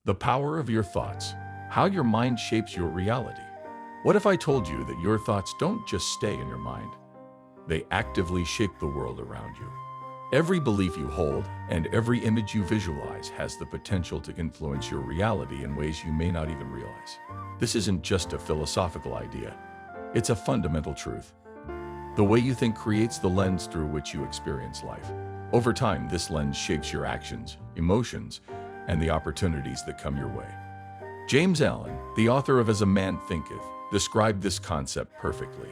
The power of your thoughts. How your mind shapes your reality. What if I told you that your thoughts don't just stay in your mind? They actively shape the world around you. Every belief you hold and every image you visualize has the potential to influence your reality in ways you may not even realize. This isn't just a philosophical idea. It's a fundamental truth. The way you think creates the lens through which you experience life. Over time, this lens shapes your actions, emotions, and the opportunities that come your way. James Allen, the author of As a Man Thinketh, described this concept perfectly.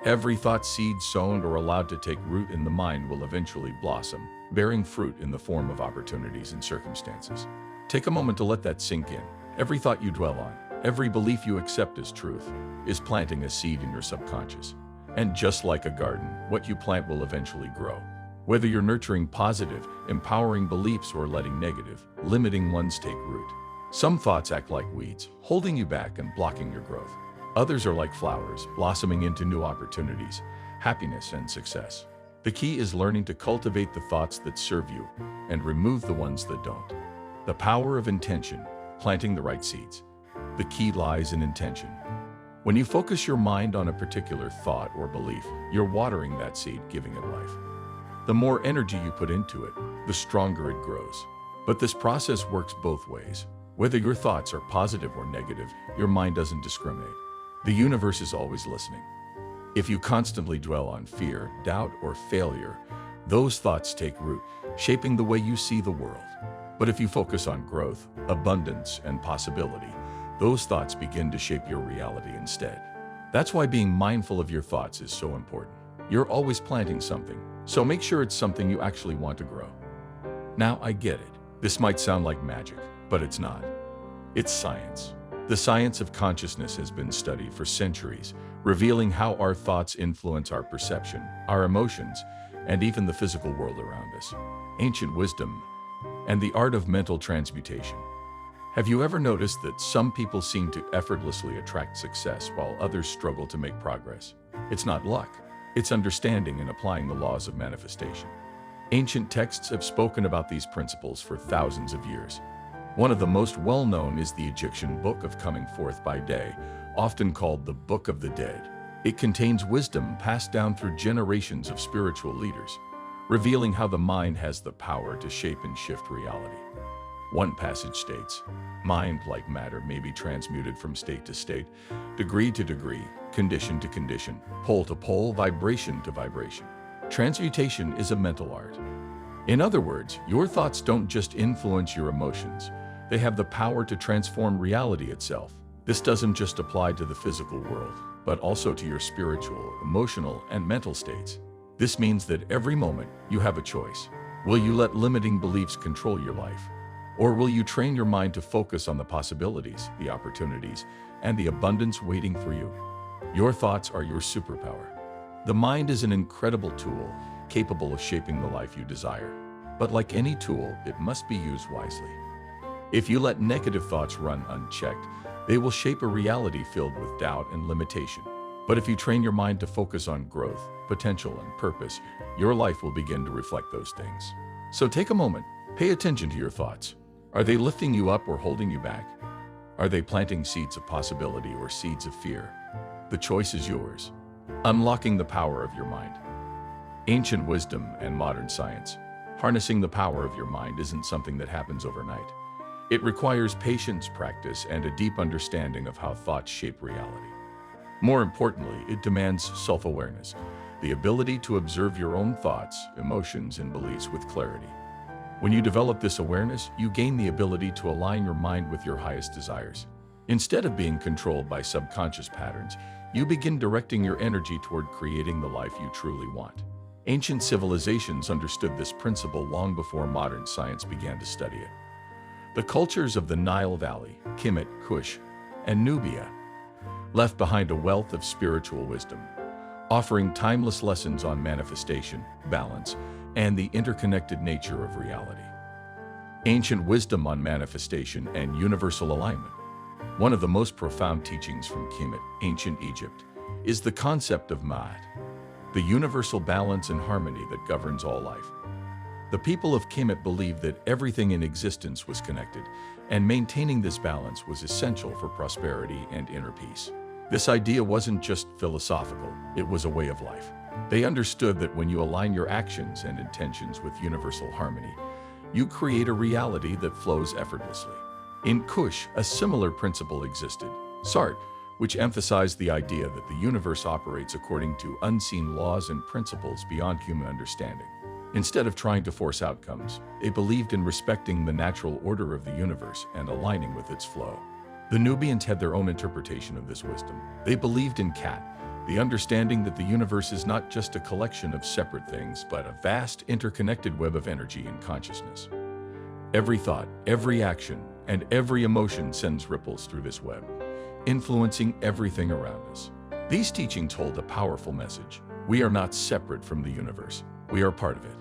Every thought seed sown or allowed to take root in the mind will eventually blossom, bearing fruit in the form of opportunities and circumstances. Take a moment to let that sink in. Every thought you dwell on, every belief you accept as truth, is planting a seed in your subconscious. And just like a garden, what you plant will eventually grow. Whether you're nurturing positive, empowering beliefs or letting negative, limiting ones take root. Some thoughts act like weeds, holding you back and blocking your growth. Others are like flowers, blossoming into new opportunities, happiness, and success. The key is learning to cultivate the thoughts that serve you and remove the ones that don't. The power of intention, planting the right seeds. The key lies in intention. When you focus your mind on a particular thought or belief, you're watering that seed, giving it life. The more energy you put into it, the stronger it grows. But this process works both ways. Whether your thoughts are positive or negative, your mind doesn't discriminate. The universe is always listening. If you constantly dwell on fear, doubt, or failure, those thoughts take root, shaping the way you see the world. But if you focus on growth, abundance, and possibility, those thoughts begin to shape your reality instead. That's why being mindful of your thoughts is so important. You're always planting something, so make sure it's something you actually want to grow. Now, I get it. This might sound like magic, but it's not. It's science. The science of consciousness has been studied for centuries, revealing how our thoughts influence our perception, our emotions, and even the physical world around us. Ancient wisdom and the art of mental transmutation. Have you ever noticed that some people seem to effortlessly attract success while others struggle to make progress? It's not luck. It's understanding and applying the laws of manifestation. Ancient texts have spoken about these principles for thousands of years. One of the most well-known is the Egyptian Book of Coming Forth by Day, often called the Book of the Dead. It contains wisdom passed down through generations of spiritual leaders, revealing how the mind has the power to shape and shift reality. One passage states, "Mind, like matter, may be transmuted from state to state, degree to degree, condition to condition, pole to pole, vibration to vibration. Transmutation is a mental art." In other words, your thoughts don't just influence your emotions. They have the power to transform reality itself. This doesn't just apply to the physical world, but also to your spiritual, emotional, and mental states. This means that every moment you have a choice. Will you let limiting beliefs control your life? Or will you train your mind to focus on the possibilities, the opportunities, and the abundance waiting for you? Your thoughts are your superpower. The mind is an incredible tool, capable of shaping the life you desire. But like any tool, it must be used wisely. If you let negative thoughts run unchecked, they will shape a reality filled with doubt and limitation. But if you train your mind to focus on growth, potential, and purpose, your life will begin to reflect those things. So take a moment, pay attention to your thoughts. Are they lifting you up or holding you back? Are they planting seeds of possibility or seeds of fear? The choice is yours. Unlocking the power of your mind. Ancient wisdom and modern science. Harnessing the power of your mind isn't something that happens overnight. It requires patience, practice, and a deep understanding of how thoughts shape reality. More importantly, it demands self-awareness, the ability to observe your own thoughts, emotions, and beliefs with clarity. When you develop this awareness, you gain the ability to align your mind with your highest desires. Instead of being controlled by subconscious patterns, you begin directing your energy toward creating the life you truly want. Ancient civilizations understood this principle long before modern science began to study it. The cultures of the Nile Valley, Kemet, Kush, and Nubia left behind a wealth of spiritual wisdom, offering timeless lessons on manifestation, balance, and the interconnected nature of reality. Ancient wisdom on manifestation and universal alignment. One of the most profound teachings from Kemet, ancient Egypt, is the concept of Ma'at, the universal balance and harmony that governs all life. The people of Kemet believed that everything in existence was connected, And maintaining this balance was essential for prosperity and inner peace. This idea wasn't just philosophical, it was a way of life. They understood that when you align your actions and intentions with universal harmony, you create a reality that flows effortlessly. In Kush, a similar principle existed, Sartre, which emphasized the idea that the universe operates according to unseen laws and principles beyond human understanding. Instead of trying to force outcomes, they believed in respecting the natural order of the universe and aligning with its flow. The Nubians had their own interpretation of this wisdom. They believed in Kat, the understanding that the universe is not just a collection of separate things, but a vast, interconnected web of energy and consciousness. Every thought, every action, and every emotion sends ripples through this web, influencing everything around us. These teachings hold a powerful message. We are not separate from the universe. We are part of it.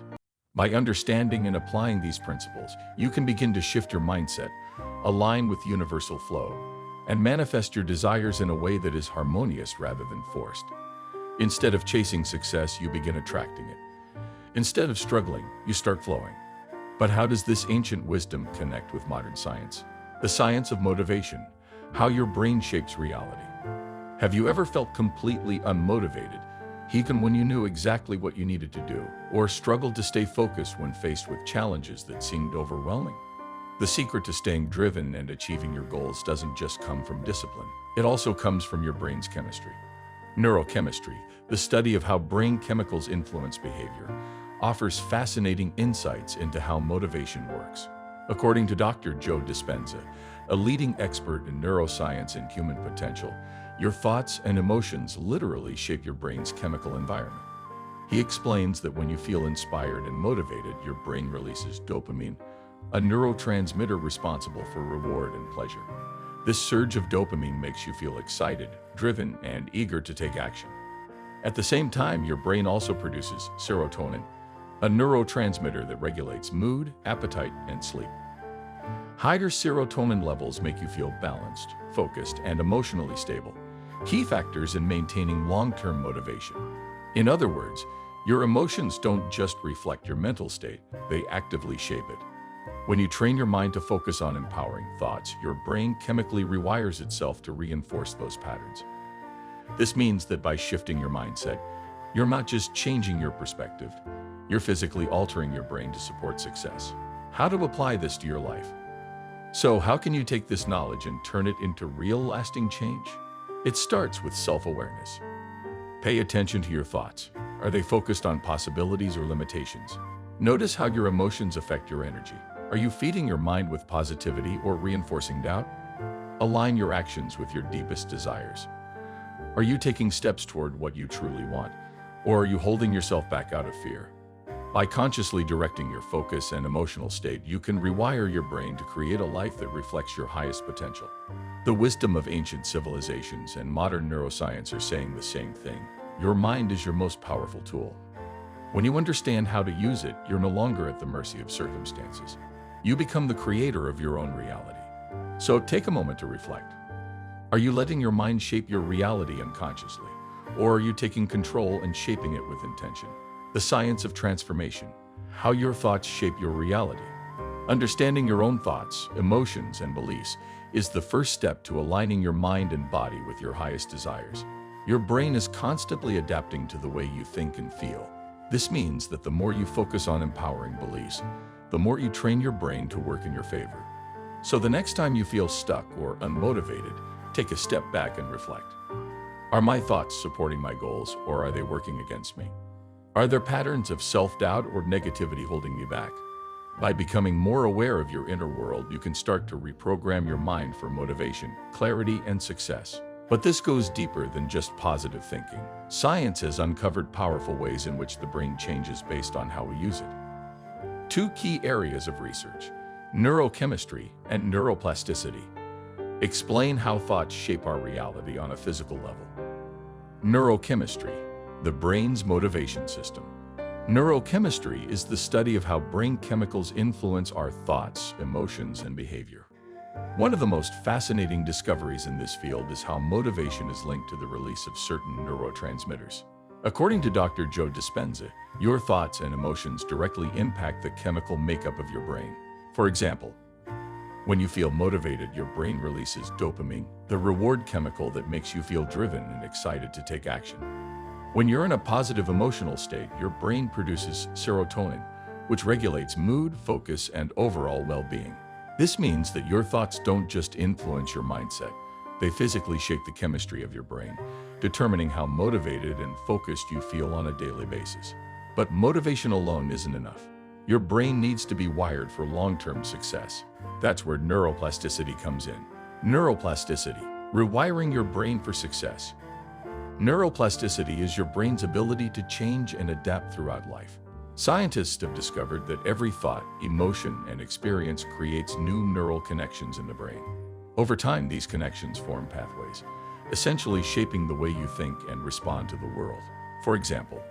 By understanding and applying these principles, you can begin to shift your mindset, align with universal flow, and manifest your desires in a way that is harmonious rather than forced. Instead of chasing success, you begin attracting it. Instead of struggling, you start flowing. But how does this ancient wisdom connect with modern science? The science of motivation, how your brain shapes reality. Have you ever felt completely unmotivated, even when you knew exactly what you needed to do, or struggled to stay focused when faced with challenges that seemed overwhelming? The secret to staying driven and achieving your goals doesn't just come from discipline. It also comes from your brain's chemistry. Neurochemistry, the study of how brain chemicals influence behavior, offers fascinating insights into how motivation works. According to Dr. Joe Dispenza, a leading expert in neuroscience and human potential, your thoughts and emotions literally shape your brain's chemical environment. He explains that when you feel inspired and motivated, your brain releases dopamine, a neurotransmitter responsible for reward and pleasure. This surge of dopamine makes you feel excited, driven, and eager to take action. At the same time, your brain also produces serotonin, a neurotransmitter that regulates mood, appetite, and sleep. Higher serotonin levels make you feel balanced, focused, and emotionally stable, key factors in maintaining long-term motivation. In other words, your emotions don't just reflect your mental state, they actively shape it. When you train your mind to focus on empowering thoughts, your brain chemically rewires itself to reinforce those patterns. This means that by shifting your mindset, you're not just changing your perspective, you're physically altering your brain to support success. How to apply this to your life? So, how can you take this knowledge and turn it into real lasting change? It starts with self-awareness. Pay attention to your thoughts. Are they focused on possibilities or limitations? Notice how your emotions affect your energy. Are you feeding your mind with positivity or reinforcing doubt? Align your actions with your deepest desires. Are you taking steps toward what you truly want, or are you holding yourself back out of fear? By consciously directing your focus and emotional state, you can rewire your brain to create a life that reflects your highest potential. The wisdom of ancient civilizations and modern neuroscience are saying the same thing. Your mind is your most powerful tool. When you understand how to use it, you're no longer at the mercy of circumstances. You become the creator of your own reality. So take a moment to reflect. Are you letting your mind shape your reality unconsciously, or are you taking control and shaping it with intention? The science of transformation, how your thoughts shape your reality. Understanding your own thoughts, emotions, and beliefs is the first step to aligning your mind and body with your highest desires. Your brain is constantly adapting to the way you think and feel. This means that the more you focus on empowering beliefs, the more you train your brain to work in your favor. So the next time you feel stuck or unmotivated, take a step back and reflect. Are my thoughts supporting my goals, or are they working against me? Are there patterns of self-doubt or negativity holding me back? By becoming more aware of your inner world, you can start to reprogram your mind for motivation, clarity, and success. But this goes deeper than just positive thinking. Science has uncovered powerful ways in which the brain changes based on how we use it. Two key areas of research, neurochemistry and neuroplasticity, explain how thoughts shape our reality on a physical level. Neurochemistry, the brain's motivation system. Neurochemistry is the study of how brain chemicals influence our thoughts, emotions, and behavior. One of the most fascinating discoveries in this field is how motivation is linked to the release of certain neurotransmitters. According to Dr. Joe Dispenza, your thoughts and emotions directly impact the chemical makeup of your brain. For example, When you feel motivated, your brain releases dopamine, the reward chemical that makes you feel driven and excited to take action. When you're in a positive emotional state, your brain produces serotonin, which regulates mood, focus, and overall well-being. This means that your thoughts don't just influence your mindset, they physically shape the chemistry of your brain, determining how motivated and focused you feel on a daily basis. But motivation alone isn't enough. Your brain needs to be wired for long-term success. That's where neuroplasticity comes in. Neuroplasticity, rewiring your brain for success. Neuroplasticity is your brain's ability to change and adapt throughout life. Scientists have discovered that every thought, emotion, and experience creates new neural connections in the brain. Over time, these connections form pathways, essentially shaping the way you think and respond to the world. For example,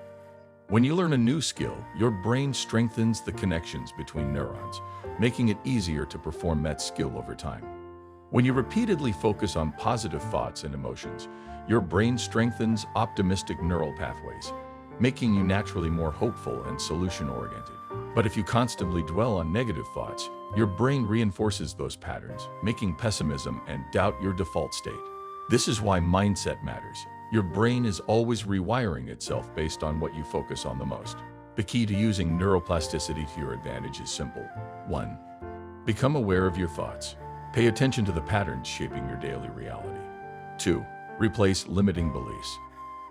when you learn a new skill, your brain strengthens the connections between neurons, making it easier to perform that skill over time. When you repeatedly focus on positive thoughts and emotions, your brain strengthens optimistic neural pathways, making you naturally more hopeful and solution-oriented. But if you constantly dwell on negative thoughts, your brain reinforces those patterns, making pessimism and doubt your default state. This is why mindset matters. Your brain is always rewiring itself based on what you focus on the most. The key to using neuroplasticity to your advantage is simple. 1. Become aware of your thoughts. Pay attention to the patterns shaping your daily reality. 2. Replace limiting beliefs.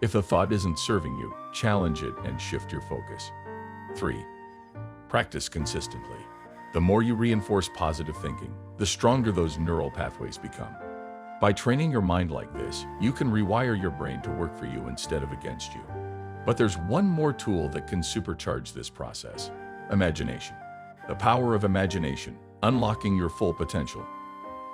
If a thought isn't serving you, challenge it and shift your focus. 3. Practice consistently. The more you reinforce positive thinking, the stronger those neural pathways become. By training your mind like this, you can rewire your brain to work for you instead of against you. But there's one more tool that can supercharge this process: imagination. The power of imagination, unlocking your full potential.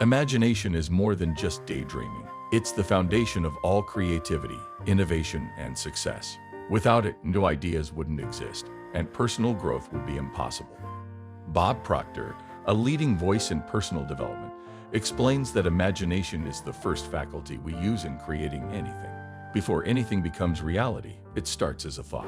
Imagination is more than just daydreaming. It's the foundation of all creativity, innovation, and success. Without it, new ideas wouldn't exist, and personal growth would be impossible. Bob Proctor, a leading voice in personal development, explains that imagination is the first faculty we use in creating anything. Before anything becomes reality, it starts as a thought.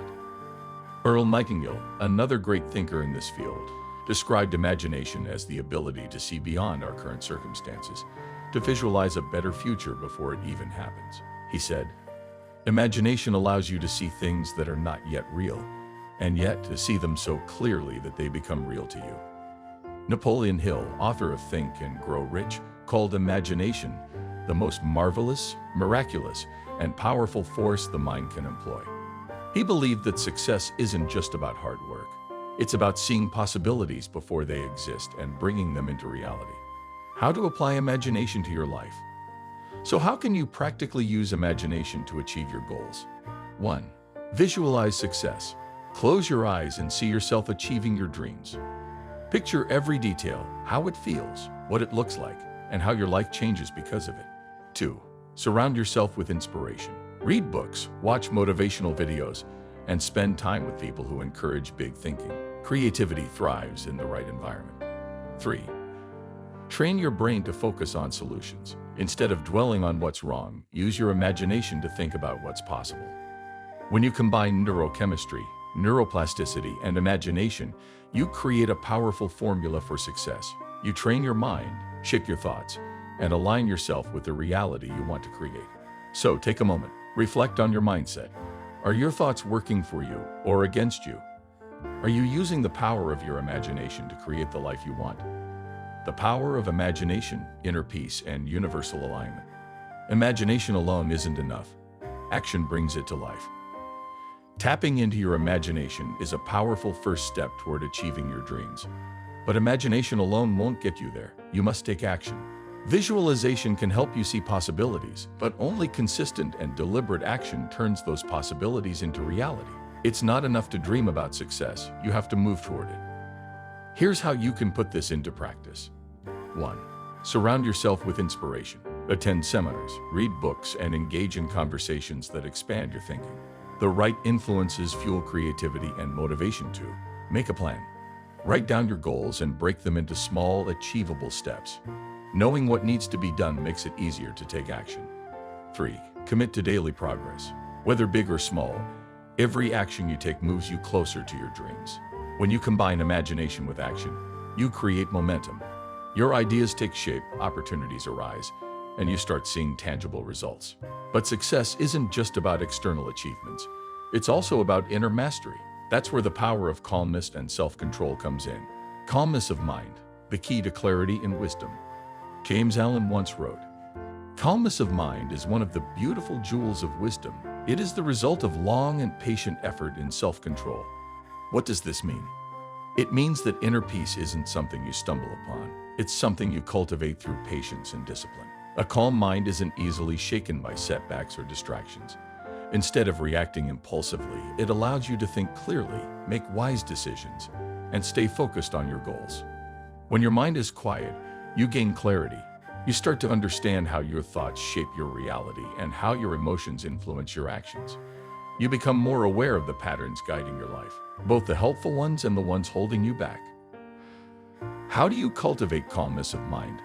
Earl Nightingale, another great thinker in this field, described imagination as the ability to see beyond our current circumstances, to visualize a better future before it even happens. He said, "Imagination allows you to see things that are not yet real, and yet to see them so clearly that they become real to you." Napoleon Hill, author of Think and Grow Rich, called imagination the most marvelous, miraculous, and powerful force the mind can employ. He believed that success isn't just about hard work. It's about seeing possibilities before they exist and bringing them into reality. How to apply imagination to your life? So how can you practically use imagination to achieve your goals? 1. Visualize success. Close your eyes and see yourself achieving your dreams. Picture every detail, how it feels, what it looks like, and how your life changes because of it. 2. Surround yourself with inspiration. Read books, watch motivational videos, and spend time with people who encourage big thinking. Creativity thrives in the right environment. 3. Train your brain to focus on solutions. Instead of dwelling on what's wrong, use your imagination to think about what's possible. When you combine neurochemistry, neuroplasticity, and imagination, you create a powerful formula for success. You train your mind, shape your thoughts, and align yourself with the reality you want to create. So take a moment, reflect on your mindset. Are your thoughts working for you or against you? Are you using the power of your imagination to create the life you want? The power of imagination, inner peace, and universal alignment. Imagination alone isn't enough. Action brings it to life. Tapping into your imagination is a powerful first step toward achieving your dreams. But imagination alone won't get you there. You must take action. Visualization can help you see possibilities, but only consistent and deliberate action turns those possibilities into reality. It's not enough to dream about success. You have to move toward it. Here's how you can put this into practice. 1. Surround yourself with inspiration. Attend seminars, read books, and engage in conversations that expand your thinking. The right influences fuel creativity and motivation too. Make a plan. Write down your goals and break them into small, achievable steps. Knowing what needs to be done makes it easier to take action. 3. Commit to daily progress. Whether big or small, every action you take moves you closer to your dreams. When you combine imagination with action, you create momentum. Your ideas take shape, opportunities arise, and you start seeing tangible results. But success isn't just about external achievements. It's also about inner mastery. That's where the power of calmness and self-control comes in. Calmness of mind, the key to clarity and wisdom. James Allen once wrote, "Calmness of mind is one of the beautiful jewels of wisdom. It is the result of long and patient effort in self-control." What does this mean? It means that inner peace isn't something you stumble upon. It's something you cultivate through patience and discipline. A calm mind isn't easily shaken by setbacks or distractions. Instead of reacting impulsively, it allows you to think clearly, make wise decisions, and stay focused on your goals. When your mind is quiet, you gain clarity. You start to understand how your thoughts shape your reality and how your emotions influence your actions. You become more aware of the patterns guiding your life, both the helpful ones and the ones holding you back. How do you cultivate calmness of mind?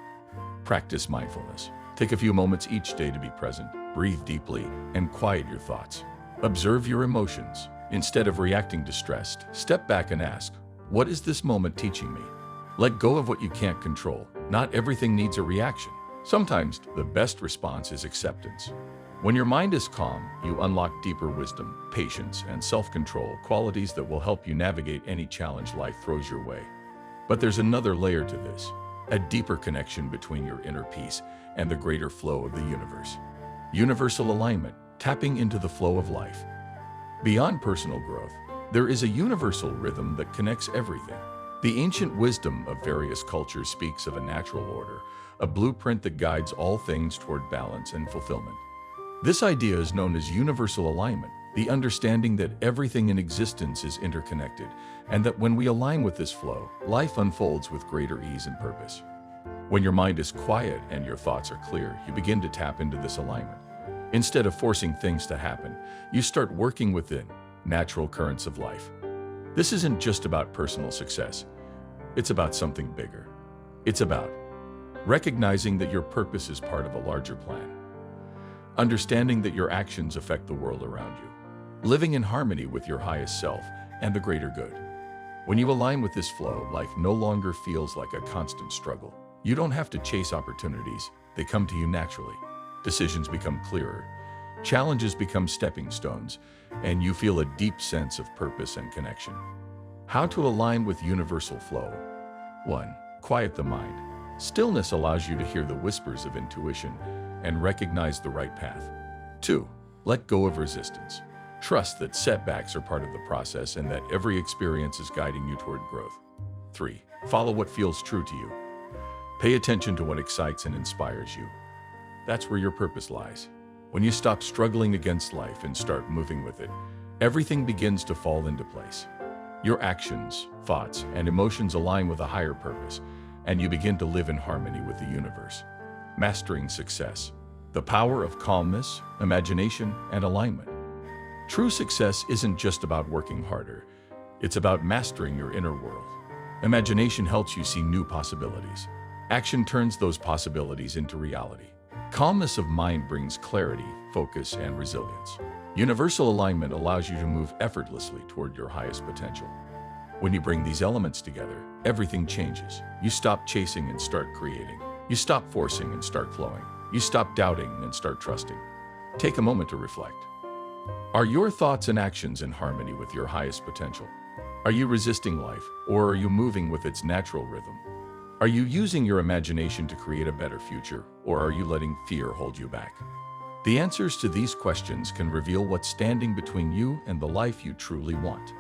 Practice mindfulness. Take a few moments each day to be present, breathe deeply, and quiet your thoughts. Observe your emotions. Instead of reacting distressed, step back and ask, what is this moment teaching me? Let go of what you can't control. Not everything needs a reaction. Sometimes the best response is acceptance. When your mind is calm, you unlock deeper wisdom, patience, and self-control, qualities that will help you navigate any challenge life throws your way. But there's another layer to this, a deeper connection between your inner peace and the greater flow of the universe. Universal alignment, tapping into the flow of life. Beyond personal growth, there is a universal rhythm that connects everything. The ancient wisdom of various cultures speaks of a natural order, a blueprint that guides all things toward balance and fulfillment. This idea is known as universal alignment, the understanding that everything in existence is interconnected, and that when we align with this flow, life unfolds with greater ease and purpose. When your mind is quiet and your thoughts are clear, you begin to tap into this alignment. Instead of forcing things to happen, you start working within natural currents of life. This isn't just about personal success. It's about something bigger. It's about recognizing that your purpose is part of a larger plan. Understanding that your actions affect the world around you. Living in harmony with your highest self and the greater good. When you align with this flow, life no longer feels like a constant struggle. You don't have to chase opportunities. They come to you naturally. Decisions become clearer. Challenges become stepping stones, and you feel a deep sense of purpose and connection. How to align with universal flow. 1. Quiet the mind. Stillness allows you to hear the whispers of intuition and recognize the right path. 2. Let go of resistance. Trust that setbacks are part of the process and that every experience is guiding you toward growth. 3. Follow what feels true to you. Pay attention to what excites and inspires you. That's where your purpose lies. When you stop struggling against life and start moving with it, everything begins to fall into place. Your actions, thoughts, and emotions align with a higher purpose, and you begin to live in harmony with the universe. Mastering success. The power of calmness, imagination, and alignment. True success isn't just about working harder. It's about mastering your inner world. Imagination helps you see new possibilities. Action turns those possibilities into reality. Calmness of mind brings clarity, focus, and resilience. Universal alignment allows you to move effortlessly toward your highest potential. When you bring these elements together, everything changes. You stop chasing and start creating. You stop forcing and start flowing. You stop doubting and start trusting. Take a moment to reflect. Are your thoughts and actions in harmony with your highest potential? Are you resisting life, or are you moving with its natural rhythm? Are you using your imagination to create a better future, or are you letting fear hold you back? The answers to these questions can reveal what's standing between you and the life you truly want.